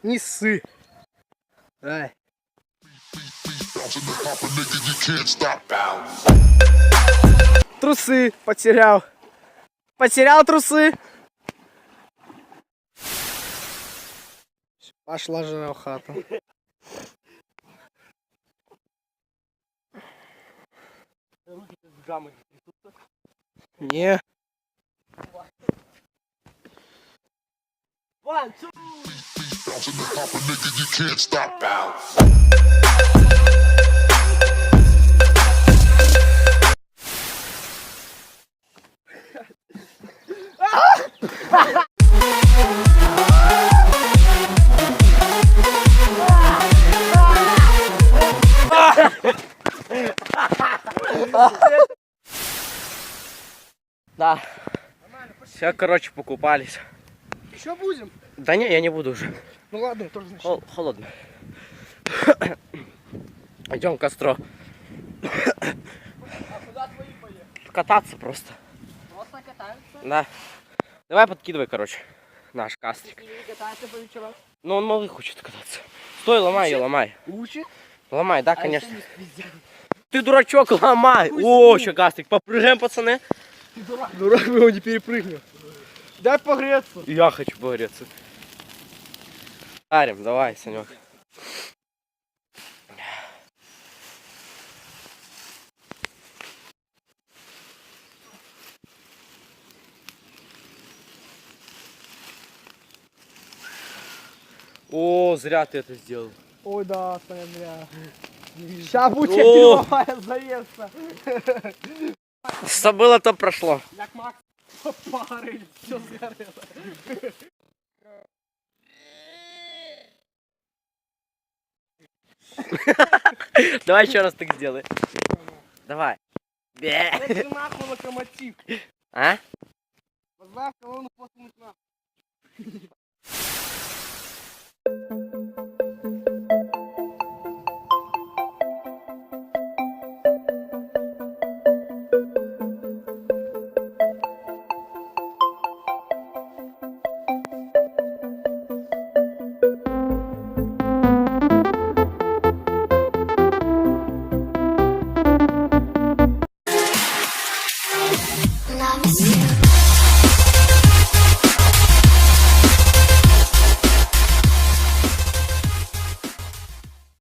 Не ссы. Ай. Трусы потерял. Потерял трусы. Пошла жена в хату. Не. Да. Все, короче, покупались. Еще будем? Да не, я не буду уже. Ну ладно, тоже значит. Холодно. Идем к костру. А куда твои поехали? Кататься просто. Просто катаются? Да. Давай подкидывай, короче, наш кастрик. Не катается по вечерам? Ну он малый хочет кататься. Стой, ломай ее, ломай. Учит? Ломай, да, конечно. Ты дурачок, ломай. О, еще кастрик. Попрыгаем, пацаны. Ты дурак. Дурак, мы его не перепрыгнем. Дай погреться. Я хочу погреться. Арим, давай, Санек. О, зря ты это сделал. Ой, да, Саня, зря. Сейчас будет киловая заезда. Что было, то прошло. Як Макс попарили, все сгорело. Давай еще раз так сделай. Давай. Это нахуй локомотив. А? Возглав колонну после нахуй.